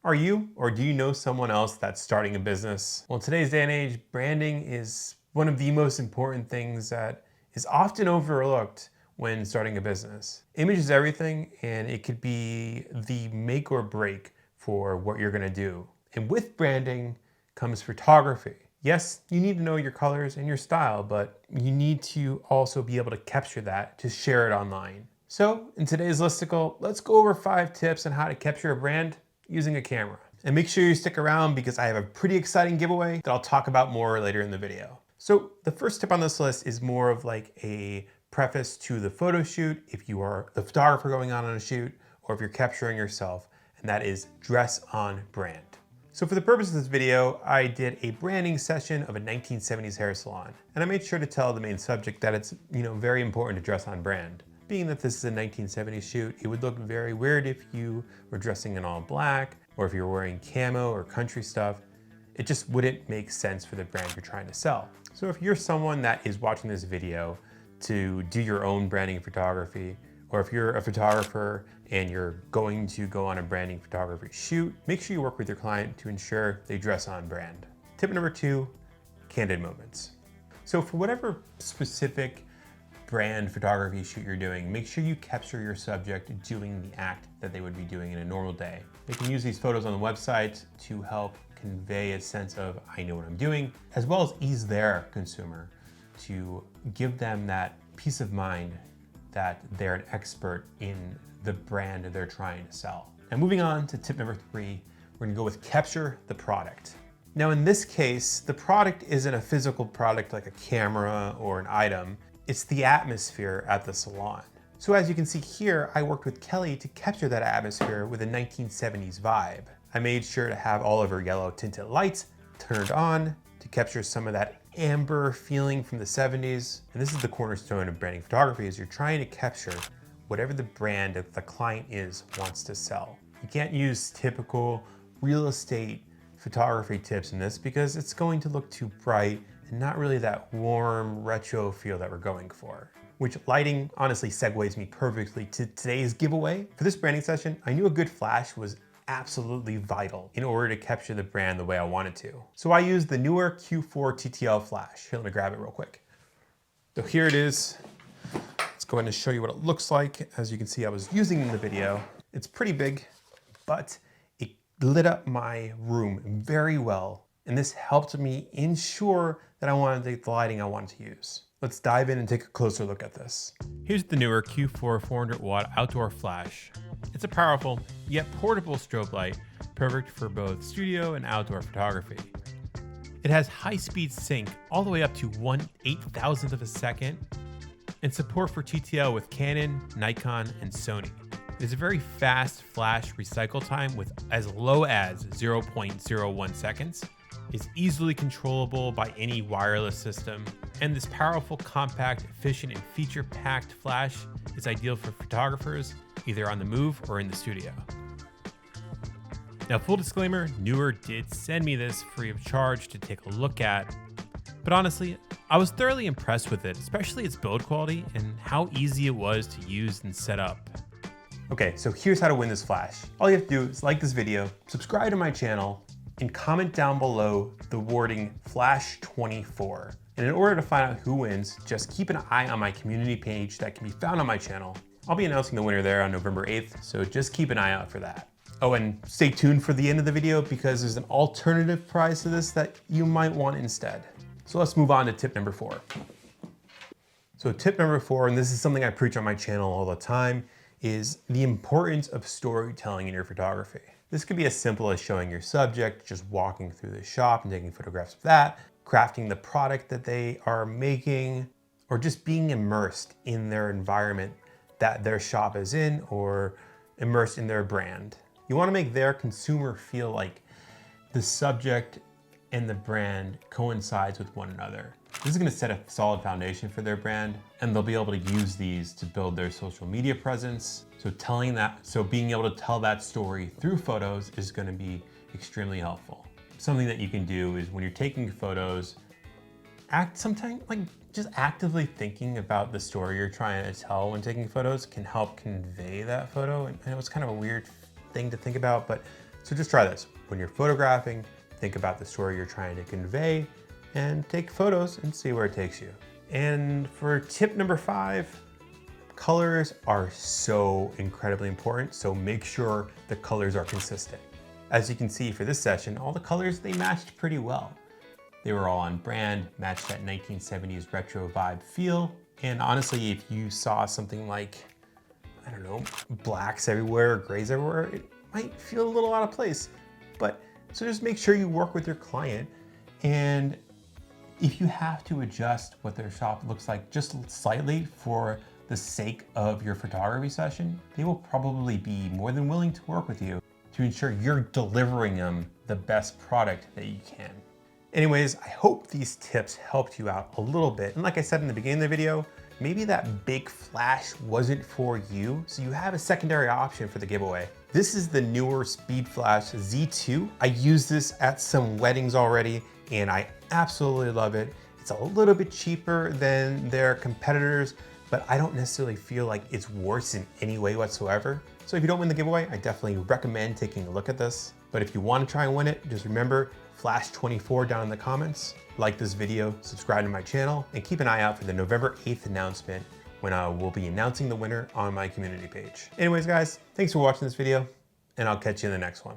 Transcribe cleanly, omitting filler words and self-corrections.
Are you, or do you know someone else that's starting a business? Well, in today's day and age, branding is one of the most important things that is often overlooked when starting a business. Image is everything, and it could be the make or break for what you're gonna do. And with branding comes photography. Yes, you need to know your colors and your style, but you need to also be able to capture that to share it online. So in today's listicle, let's go over 5 tips on how to capture a brand using a camera. And make sure you stick around because I have a pretty exciting giveaway that I'll talk about more later in the video. So the first tip on this list is more of like a preface to the photo shoot if you are the photographer going on a shoot or if you're capturing yourself, and that is dress on brand. So for the purpose of this video, I did a branding session of a 1970s hair salon, and I made sure to tell the main subject that it's very important to dress on brand. Being that this is a 1970s shoot, it would look very weird if you were dressing in all black or if you're wearing camo or country stuff. It just wouldn't make sense for the brand you're trying to sell. So if you're someone that is watching this video to do your own branding photography, or if you're a photographer and you're going to go on a branding photography shoot, make sure you work with your client to ensure they dress on brand. Tip number 2, candid moments. So for whatever specific brand photography shoot you're doing, make sure you capture your subject doing the act that they would be doing in a normal day. They can use these photos on the website to help convey a sense of, I know what I'm doing, as well as ease their consumer to give them that peace of mind that they're an expert in the brand they're trying to sell. And moving on to tip number 3, we're gonna go with capture the product. Now in this case, the product isn't a physical product like a camera or an item, it's the atmosphere at the salon. So as you can see here, I worked with Kelly to capture that atmosphere with a 1970s vibe. I made sure to have all of her yellow tinted lights turned on to capture some of that amber feeling from the 70s. And this is the cornerstone of branding photography, is you're trying to capture whatever the brand that the client wants to sell. You can't use typical real estate photography tips in this because it's going to look too bright and not really that warm retro feel that we're going for. Which lighting honestly segues me perfectly to today's giveaway. For this branding session, I knew a good flash was absolutely vital in order to capture the brand the way I wanted to. So I used the Neewer Q4 TTL flash. Here, let me grab it real quick. So here it is. Let's go ahead and show you what it looks like. As you can see, I was using it in the video. It's pretty big, but it lit up my room very well. And this helped me ensure that I wanted to get the lighting I wanted to use. Let's dive in and take a closer look at this. Here's the Neewer Q4 400 watt outdoor flash. It's a powerful yet portable strobe light, perfect for both studio and outdoor photography. It has high-speed sync all the way up to 1/8,000th of a second, and support for TTL with Canon, Nikon, and Sony. It is a very fast flash recycle time with as low as 0.01 seconds. It's easily controllable by any wireless system, and this powerful, compact, efficient, and feature-packed flash is ideal for photographers either on the move or in the studio. Now, full disclaimer, Neewer did send me this free of charge to take a look at, but honestly, I was thoroughly impressed with it, especially its build quality and how easy it was to use and set up. Okay, so here's how to win this flash. All you have to do is like this video, subscribe to my channel, and comment down below the wording Flash24. And in order to find out who wins, just keep an eye on my community page that can be found on my channel. I'll be announcing the winner there on November 8th, so just keep an eye out for that. Oh, and stay tuned for the end of the video because there's an alternative prize to this that you might want instead. So let's move on to tip number 4. So tip number 4, and this is something I preach on my channel all the time, is the importance of storytelling in your photography. This could be as simple as showing your subject, just walking through the shop and taking photographs of that, crafting the product that they are making, or just being immersed in their environment that their shop is in or immersed in their brand. You want to make their consumer feel like the subject and the brand coincides with one another. This is going to set a solid foundation for their brand, and they'll be able to use these to build their social media presence. So being able to tell that story through photos is going to be extremely helpful. Something that you can do is when you're taking photos, just actively thinking about the story you're trying to tell when taking photos can help convey that photo. And I know it's kind of a weird thing to think about, but So just try this. When you're photographing, think about the story you're trying to convey and take photos and see where it takes you. And for tip number 5, colors are so incredibly important, so make sure the colors are consistent. As you can see for this session, all the colors, they matched pretty well. They were all on brand, matched that 1970s retro vibe feel. And honestly, if you saw something like, I don't know, blacks everywhere, grays everywhere, it might feel a little out of place. But so just make sure you work with your client, and if you have to adjust what their shop looks like just slightly for the sake of your photography session, they will probably be more than willing to work with you to ensure you're delivering them the best product that you can. Anyways, I hope these tips helped you out a little bit. And like I said in the beginning of the video, maybe that big flash wasn't for you, so you have a secondary option for the giveaway. This is the Neewer Speed Flash Z2. I use this at some weddings already, and I absolutely love it. It's a little bit cheaper than their competitors, but I don't necessarily feel like it's worse in any way whatsoever. So if you don't win the giveaway, I definitely recommend taking a look at this. But if you want to try and win it, just remember, Flash 24 down in the comments, like this video, subscribe to my channel, and keep an eye out for the November 8th announcement when I will be announcing the winner on my community page. Anyways, guys, thanks for watching this video, and I'll catch you in the next one.